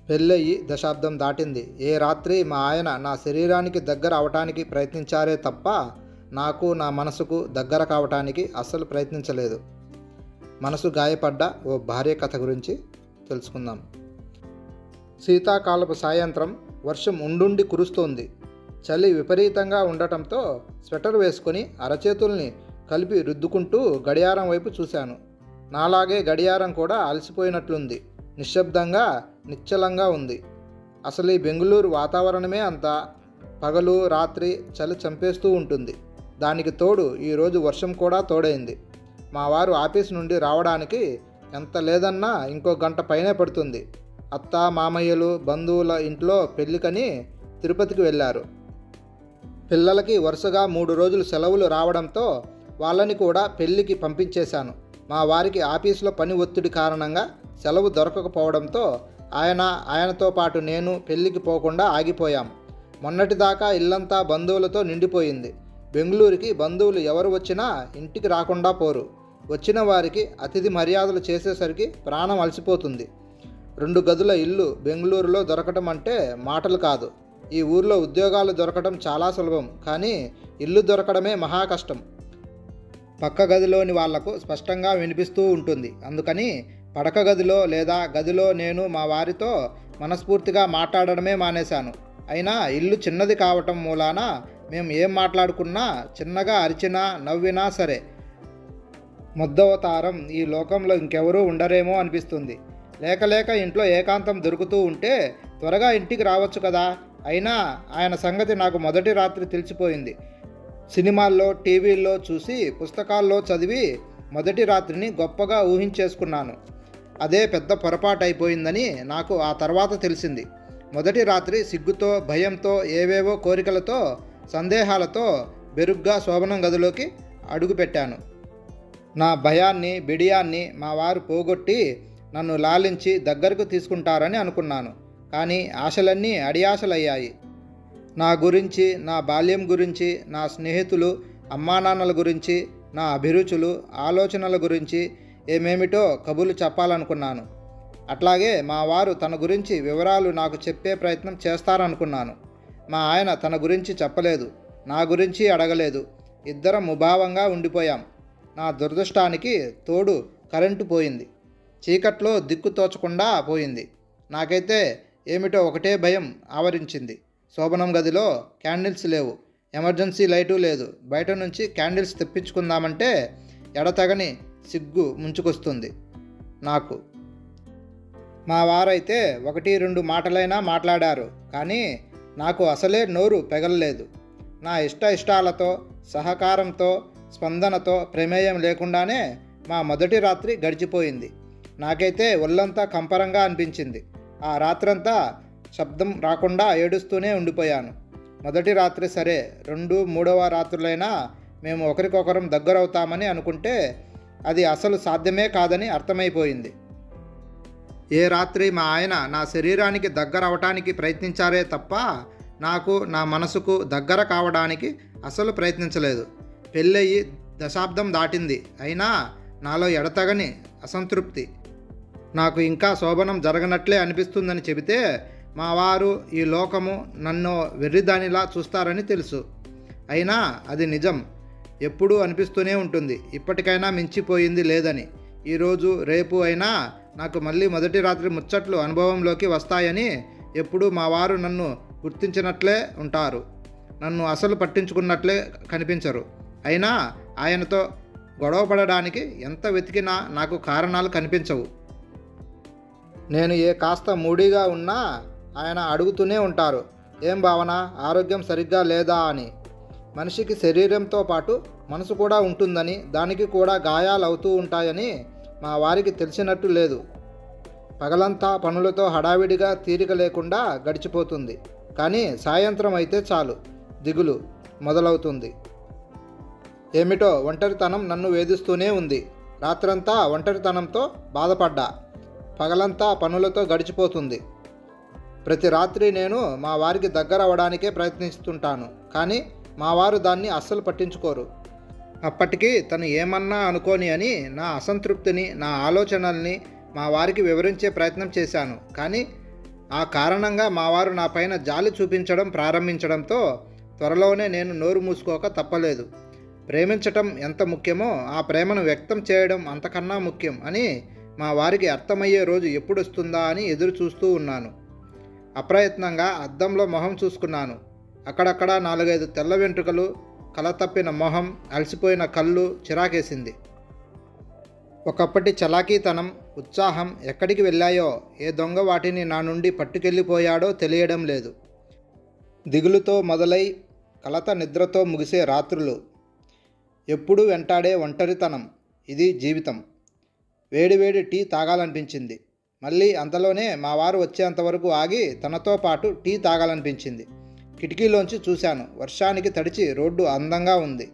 పెళ్ళయి దశాబ్దం దాటింది. ఏ రాత్రి మా ఆయన నా శరీరానికి దగ్గర అవటానికి ప్రయత్నించారే తప్ప నాకు నా మనసుకు దగ్గర కావటానికి అస్సలు ప్రయత్నించలేదు. మనసు గాయపడ్డ ఓ భార్య కథ గురించి తెలుసుకుందాం. శీతాకాలపు సాయంత్రం వర్షం ఉండుండి కురుస్తోంది. చలి విపరీతంగా ఉండటంతో స్వెటర్ వేసుకొని అరచేతుల్ని కలిపి రుద్దుకుంటూ గడియారం వైపు చూశాను. నాలాగే గడియారం కూడా అలసిపోయినట్లుంది. నిశ్శబ్దంగా నిశ్చలంగా ఉంది. అసలు ఈ బెంగుళూరు వాతావరణమే అంత. పగలు రాత్రి చలి చంపేస్తూ ఉంటుంది. దానికి తోడు ఈరోజు వర్షం కూడా తోడైంది. మా వారు ఆఫీస్ నుండి రావడానికి ఎంత లేదన్నా ఇంకో గంట పైనే పడుతుంది. అత్త మామయ్యలు బంధువుల ఇంట్లో పెళ్ళికని తిరుపతికి వెళ్ళారు. పిల్లలకి వరుసగా 3 రోజులు సెలవులు రావడంతో వాళ్ళని కూడా పెళ్ళికి పంపించేశాను. మా వారికి ఆఫీసులో పని ఒత్తిడి కారణంగా సెలవు దొరకకపోవడంతో ఆయనతో పాటు నేను పెళ్ళికి పోకుండా ఆగిపోయాం. మొన్నటిదాకా ఇల్లంతా బంధువులతో నిండిపోయింది. బెంగళూరుకి బంధువులు ఎవరు వచ్చినా ఇంటికి రాకుండా పోరు. వచ్చిన వారికి అతిథి మర్యాదలు చేసేసరికి ప్రాణం అలసిపోతుంది. 2 గదుల ఇల్లు బెంగళూరులో దొరకటం అంటే మాటలు కాదు. ఈ ఊర్లో ఉద్యోగాలు దొరకటం చాలా సులభం, కానీ ఇల్లు దొరకడమే మహా కష్టం. పక్క గదిలోని వాళ్లకు స్పష్టంగా వినిపిస్తూ ఉంటుంది. అందుకని పడక గదిలో లేదా గదిలో నేను మా వారితో మనస్ఫూర్తిగా మాట్లాడడమే మానేశాను. అయినా ఇల్లు చిన్నది కావటం మూలాన మేము ఏం మాట్లాడుకున్నా, చిన్నగా అరిచినా నవ్వినా సరే ముద్దవతారం ఈ లోకంలో ఇంకెవరూ ఉండరేమో అనిపిస్తుంది. లేక ఇంట్లో ఏకాంతం దొరుకుతూ ఉంటే త్వరగా ఇంటికి రావచ్చు కదా. అయినా ఆయన సంగతి నాకు మొదటి రాత్రి తెలిసిపోయింది. సినిమాల్లో టీవీల్లో చూసి పుస్తకాల్లో చదివి మొదటి రాత్రిని గొప్పగా ఊహించేసుకున్నాను. అదే పెద్ద పొరపాటు అయిపోయిందని నాకు ఆ తర్వాత తెలిసింది. మొదటి రాత్రి సిగ్గుతో భయంతో ఏవేవో కోరికలతో సందేహాలతో బెరుగ్గా శోభనం గదిలోకి అడుగుపెట్టాను. నా భయాన్ని బిడియాన్ని మా వారు పోగొట్టి నన్ను లాలించి దగ్గరకు తీసుకుంటారని అనుకున్నాను. కానీ ఆశలన్నీ అడియాశలయ్యాయి. నా గురించి, నా బాల్యం గురించి, నా స్నేహితులు అమ్మానాన్నల గురించి, నా అభిరుచులు ఆలోచనల గురించి ఏమేమిటో కబుర్లు చెప్పాలనుకున్నాను. అట్లాగే మా వారు తన గురించి వివరాలు నాకు చెప్పే ప్రయత్నం చేస్తారనుకున్నాను. మా ఆయన తన గురించి చెప్పలేదు, నా గురించి అడగలేదు. ఇద్దరం ముభావంగా ఉండిపోయాం. నా దురదృష్టానికి తోడు కరెంటు పోయింది. చీకట్లో దిక్కు తోచకుండా పోయింది. నాకైతే ఏమిటో ఒకటే భయం ఆవరించింది. శోభనం గదిలో క్యాండిల్స్ లేవు, ఎమర్జెన్సీ లైటు లేదు. బయట నుంచి క్యాండిల్స్ తెప్పించుకుందామంటే ఎడతగని సిగ్గు ముంచుకొస్తుంది నాకు. మా వారైతే 1-2 మాటలైనా మాట్లాడారు, కానీ నాకు అసలే నోరు పెగలలేదు. నా ఇష్టాలతో సహకారంతో స్పందనతో ప్రమేయం లేకుండానే మా మొదటి రాత్రి గడిచిపోయింది. నాకైతే ఒళ్ళంతా కంపరంగా అనిపించింది. ఆ రాత్రంతా శబ్దం రాకుండా ఏడుస్తూనే ఉండిపోయాను. మొదటి రాత్రి సరే, 2-3వ రాత్రులైనా మేము ఒకరికొకరం దగ్గరవుతామని అనుకుంటే అది అసలు సాధ్యమే కాదని అర్థమైపోయింది. ఏ రాత్రి మా ఆయన నా శరీరానికి దగ్గర అవటానికి ప్రయత్నించారే తప్ప నాకు నా మనసుకు దగ్గర కావడానికి అసలు ప్రయత్నించలేదు. పెళ్ళయి దశాబ్దం దాటింది. అయినా నాలో ఎడతగని అసంతృప్తి. నాకు ఇంకా శోభనం జరగనట్లే అనిపిస్తుందని చెబితే మా వారు ఈ లోకము నన్ను వెర్రిదానిలా చూస్తారని తెలుసు. అయినా అది నిజం. ఎప్పుడూ అనిపిస్తూనే ఉంటుంది, ఇప్పటికైనా మించిపోయింది లేదని. ఈరోజు రేపు అయినా నాకు మళ్ళీ మొదటి రాత్రి ముచ్చట్లు అనుభవంలోకి వస్తాయని. ఎప్పుడూ మా వారు నన్ను గుర్తించినట్లే ఉంటారు, నన్ను అసలు పట్టించుకున్నట్లే కనిపించరు. అయినా ఆయనతో గొడవపడడానికి ఎంత వెతికినా నాకు కారణాలు కనిపించవు. నేను కాస్త మూడీగా ఉన్నా ఆయన అడుగుతూనే ఉంటారు, ఏం భావన, ఆరోగ్యం సరిగ్గా లేదా అని. మనిషికి శరీరంతో పాటు మనసు కూడా ఉంటుందని, దానికి కూడా గాయాలు అవుతూ ఉంటాయని మా వారికి తెలిసినట్టు లేదు. పగలంతా పనులతో హడావిడిగా తీరిక లేకుండా గడిచిపోతుంది. కానీ సాయంత్రం అయితే చాలు, దిగులు మొదలవుతుంది. ఏమిటో ఒంటరితనం నన్ను వేధిస్తూనే ఉంది. రాత్రంతా ఒంటరితనంతో బాధపడ్డా. పగలంతా పనులతో గడిచిపోతుంది. ప్రతి రాత్రి నేను మా వారికి దగ్గర అవ్వడానికే ప్రయత్నిస్తుంటాను, కానీ మా వారు దాన్ని అస్సలు పట్టించుకోరు. అప్పటికి తను ఏమన్నా అనుకోని అని నా అసంతృప్తిని, నా ఆలోచనల్ని మా వారికి వివరించే ప్రయత్నం చేశాను. కానీ ఆ కారణంగా మా వారు నా పైన జాలి చూపించడం ప్రారంభించడంతో త్వరలోనే నేను నోరు మూసుకోక తప్పలేదు. ప్రేమించటం ఎంత ముఖ్యమో ఆ ప్రేమను వ్యక్తం చేయడం అంతకన్నా ముఖ్యం అని మా వారికి అర్థమయ్యే రోజు ఎప్పుడొస్తుందా అని ఎదురు చూస్తూ ఉన్నాను. అప్రయత్నంగా అద్దంలో మొహం చూసుకున్నాను. అక్కడక్కడ 4-5 తెల్ల వెంట్రుకలు, కలతప్పిన మొహం, అలసిపోయిన కళ్ళు చిరాకేసింది. ఒకప్పటి చలాకీతనం, ఉత్సాహం ఎక్కడికి వెళ్ళాయో, ఏ దొంగ వాటిని నా నుండి పట్టుకెళ్ళిపోయాడో తెలియడం లేదు. దిగులుతో మొదలై కలత నిద్రతో ముగిసే రాత్రులు, ఎప్పుడూ వెంటాడే ఒంటరితనం, ఇది జీవితం. వేడివేడి టీ తాగాలనిపించింది. మళ్ళీ అంతలోనే మా వారు వచ్చేంతవరకు ఆగి తనతో పాటు టీ తాగాలనిపించింది. కిటికీలోంచి చూశాను. వర్షానికి తడిచి రోడ్డు అందంగా ఉంది.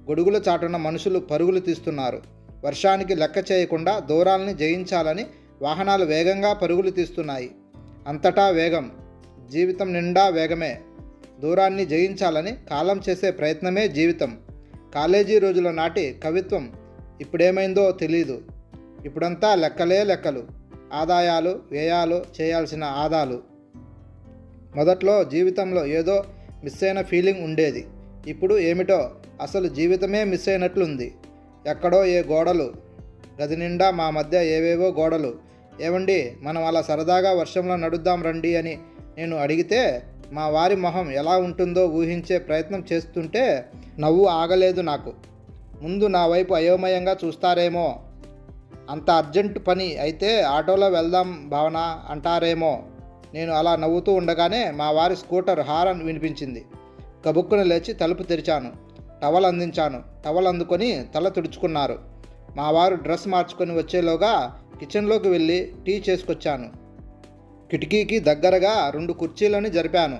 గొడుగుల చాటున మనుషులు పరుగులు తీస్తున్నారు. వర్షానికి లెక్క చేయకుండా దూరాల్ని జయించాలని వాహనాలు వేగంగా పరుగులు తీస్తున్నాయి. అంతటా వేగం, జీవితం నిండా వేగమే. దూరాన్ని జయించాలని కాలం చేసే ప్రయత్నమే జీవితం. కాలేజీ రోజుల నాటి కవిత్వం ఇప్పుడేమైందో తెలీదు. ఇప్పుడంతా లెక్కలే లెక్కలు, ఆదాయాలు వ్యయాలు, చేయాల్సిన ఆదాలు. మొదట్లో జీవితంలో ఏదో మిస్ అయిన ఫీలింగ్ ఉండేది. ఇప్పుడు ఏమిటో అసలు జీవితమే మిస్ అయినట్లుంది. ఎక్కడో ఏ గోడలు, గది నిండా మా మధ్య ఏవేవో గోడలు. ఏమండి, మనం అలా సరదాగా వర్షంలో నడుద్దాం రండి అని నేను అడిగితే మా వారి మొహం ఎలా ఉంటుందో ఊహించే ప్రయత్నం చేస్తుంటే నవ్వు ఆగలేదు నాకు. ముందు నా వైపు అయోమయంగా చూస్తారేమో, అంత అర్జెంటు పని అయితే ఆటోలో వెళ్దాం భావన అంటారేమో. నేను అలా నవ్వుతూ ఉండగానే మా వారి స్కూటర్ హారన్ వినిపించింది. గబుక్కున లేచి తలుపు తెరిచాను. టవల్ అందించాను. టవల్ అందుకొని తల తుడుచుకున్నారు. మా వారు డ్రెస్ మార్చుకొని వచ్చేలోగా కిచెన్లోకి వెళ్ళి టీ చేసుకొచ్చాను. కిటికీకి దగ్గరగా 2 కుర్చీలని జరిపాను.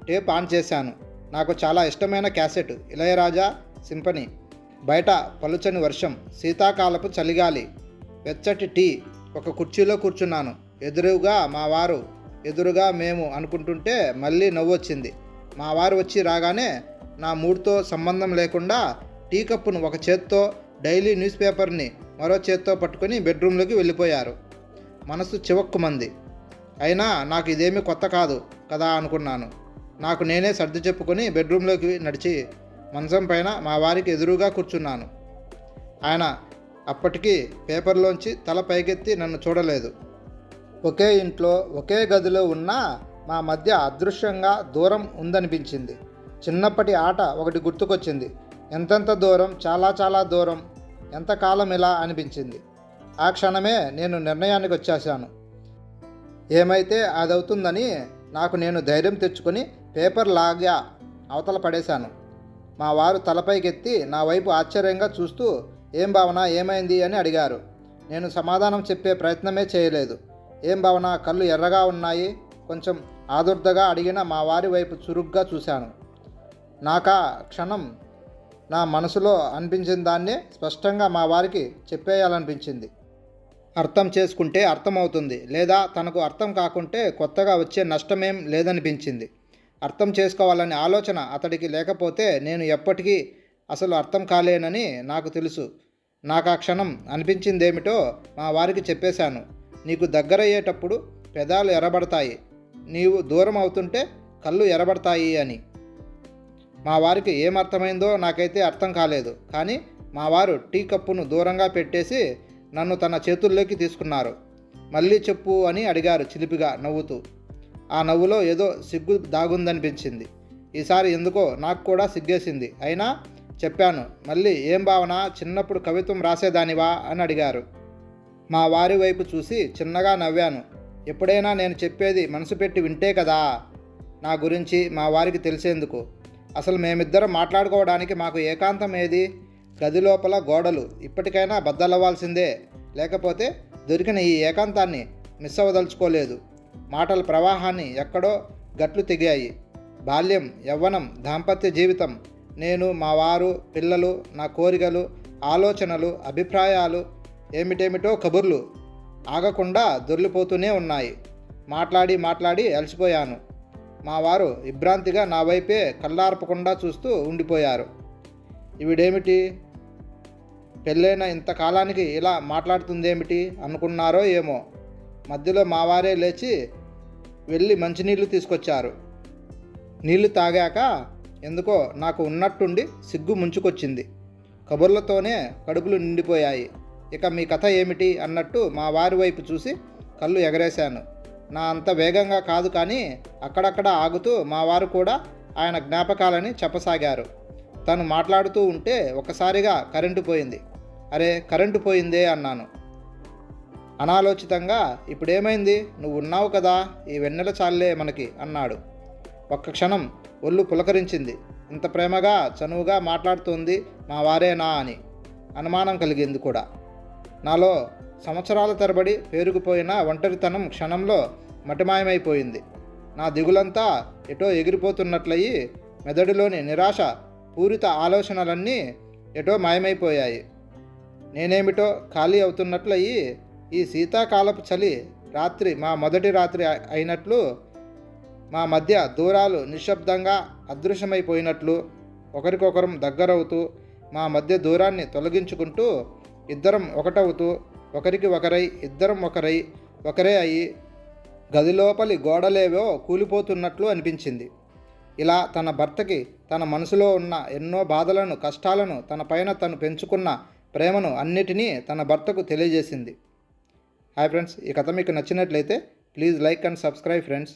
టేప్ ఆన్ చేశాను. నాకు చాలా ఇష్టమైన క్యాసెట్ ఇళయరాజా సింఫనీ. బయట పలుచని వర్షం, శీతాకాలపు చలిగాలి, వెచ్చటి టీ. ఒక కుర్చీలో కూర్చున్నాను. ఎదురుగా మా వారు, ఎదురుగా మేము అనుకుంటుంటే మళ్ళీ నవ్వొచ్చింది. మా వారు వచ్చి రాగానే నా మూడ్తో సంబంధం లేకుండా టీ కప్పును ఒక చేత్తో, డైలీ న్యూస్ పేపర్ని మరో చేత్తో పట్టుకొని బెడ్రూమ్లోకి వెళ్ళిపోయారు. మనసు చివక్కుమంది. అయినా నాకు ఇదేమీ కొత్త కాదు కదా అనుకున్నాను. నాకు నేనే సర్ది చెప్పుకొని బెడ్రూమ్లోకి నడిచి మంచం పైన మా వారికి ఎదురుగా కూర్చున్నాను. ఆయన అప్పటికి పేపర్లోంచి తల పైకెత్తి నన్ను చూడలేదు. ఒకే ఇంట్లో ఒకే గదిలో ఉన్నా మా మధ్య అదృశ్యంగా దూరం ఉందనిపించింది. చిన్నప్పటి ఆట ఒకటి గుర్తుకొచ్చింది. ఎంతెంత దూరం, చాలా చాలా దూరం, ఎంతకాలం ఇలా అనిపించింది. ఆ క్షణమే నేను నిర్ణయానికి వచ్చేసాను. ఏమైతే అదవుతుందని నాకు నేను ధైర్యం తెచ్చుకొని పేపర్ లాగా అవతల పడేశాను. మా వారు తలపైకెత్తి నా వైపు ఆశ్చర్యంగా చూస్తూ ఏం భావన, ఏమైంది అని అడిగారు. నేను సమాధానం చెప్పే ప్రయత్నమే చేయలేదు. ఏం భావన, కళ్ళు ఎర్రగా ఉన్నాయి, కొంచెం ఆదుర్దగా అడిగిన మా వారి వైపు చురుగ్గా చూశాను. నాకా క్షణం నా మనసులో అనిపించిన దాన్నే స్పష్టంగా మా వారికి చెప్పేయాలనిపించింది. అర్థం చేసుకుంటే అర్థమవుతుంది, లేదా తనకు అర్థం కాకుంటే కొత్తగా వచ్చే నష్టమేం లేదనిపించింది. అర్థం చేసుకోవాలనే ఆలోచన అతడికి లేకపోతే నేను ఎప్పటికీ అసలు అర్థం కాలేనని నాకు తెలుసు. నాకు ఆ క్షణం అనిపించిందేమిటో మా వారికి చెప్పేశాను. నీకు దగ్గరయ్యేటప్పుడు పెదాలు ఎర్రబడతాయి, నీవు దూరం అవుతుంటే కళ్ళు ఎర్రబడతాయి అని. మా వారికి ఏమర్థమైందో నాకైతే అర్థం కాలేదు. కానీ మా వారు టీ కప్పును దూరంగా పెట్టేసి నన్ను తన చేతుల్లోకి తీసుకున్నారు. మళ్ళీ చెప్పు అని అడిగారు చిలిపిగా నవ్వుతూ. ఆ నవ్వులో ఏదో సిగ్గు దాగుందనిపించింది. ఈసారి ఎందుకో నాకు కూడా సిగ్గేసింది. అయినా చెప్పాను. మళ్ళీ ఏం భావన, చిన్నప్పుడు కవిత్వం రాసేదానివా అని అడిగారు. మా వారి వైపు చూసి చిన్నగా నవ్వాను. ఎప్పుడైనా నేను చెప్పేది మనసు పెట్టి వింటే కదా నా గురించి మా వారికి తెలిసేందుకు. అసలు మేమిద్దరం మాట్లాడుకోవడానికి మాకు ఏకాంతం ఏది? గది లోపల గోడలు ఇప్పటికైనా బద్దలవ్వాల్సిందే. లేకపోతే దొరికిన ఈ ఏకాంతాన్ని మిస్ అవ్వదలుచుకోలేదు. మాటల ప్రవాహాన్ని ఎక్కడో గట్లు తెగాయి. బాల్యం, యవ్వనం, దాంపత్య జీవితం, నేను, మా వారు, పిల్లలు, నా కోరికలు, ఆలోచనలు, అభిప్రాయాలు, ఏమిటేమిటో కబుర్లు ఆగకుండా దొర్లిపోతూనే ఉన్నాయి. మాట్లాడి మాట్లాడి అలసిపోయాను. మా వారు విభ్రాంతిగా నా వైపే కళ్ళార్పకుండా చూస్తూ ఉండిపోయారు. ఈవిడేమిటి, పెళ్ళైన ఇంతకాలానికి ఇలా మాట్లాడుతుందేమిటి అనుకున్నారో ఏమో. మధ్యలో మా వారే లేచి వెళ్ళి మంచినీళ్ళు తీసుకొచ్చారు. నీళ్లు తాగాక ఎందుకో నాకు ఉన్నట్టుండి సిగ్గు ముంచుకొచ్చింది. కబుర్లతోనే కడుపులు నిండిపోయాయి. ఇక మీ కథ ఏమిటి అన్నట్టు మా వారి వైపు చూసి కళ్ళు ఎగరేశాను. నా అంత వేగంగా కాదు, కానీ అక్కడక్కడ ఆగుతూ మా వారు కూడా ఆయన జ్ఞాపకాలని చెప్పసాగారు. తను మాట్లాడుతూ ఉంటే ఒక్కసారిగా కరెంటు పోయింది. అరే, కరెంటు పోయిందే అన్నాను అనాలోచితంగా. ఇప్పుడేమైంది, నువ్వు ఉన్నావు కదా, ఈ వెన్నెల చాలే మనకి అన్నాడు. ఒక్క క్షణం ఒళ్ళు పులకరించింది. ఇంత ప్రేమగా చనువుగా మాట్లాడుతోంది మా వారేనా అని అనుమానం కలిగింది కూడా. నాలో సంవత్సరాల తరబడి పేరుకుపోయిన ఒంటరితనం క్షణంలో మటిమాయమైపోయింది. నా దిగులంతా ఎటో ఎగిరిపోతున్నట్లయి మెదడులోని నిరాశ పూరిత ఆలోచనలన్నీ ఎటో మాయమైపోయాయి. నేనేమిటో ఖాళీ అవుతున్నట్లయి ఈ శీతాకాలపు చలి రాత్రి మా మొదటి రాత్రి అయినట్లు, మా మధ్య దూరాలు నిశ్శబ్దంగా అదృశ్యమైపోయినట్లు, ఒకరికొకరం దగ్గరవుతూ మా మధ్య దూరాన్ని తొలగించుకుంటూ ఇద్దరం ఒకటవుతూ ఒకరికి ఒకరై ఇద్దరం ఒకరే అయి గదిలోపలి గోడలేవో కూలిపోతున్నట్లు అనిపించింది. ఇలా తన భర్తకి తన మనసులో ఉన్న ఎన్నో బాధలను, కష్టాలను, తన పైన తను పెంచుకున్న ప్రేమను అన్నిటినీ తన భర్తకు తెలియజేసింది. హాయ్ ఫ్రెండ్స్, ఈ కథ మీకు నచ్చినట్లయితే please like and subscribe friends.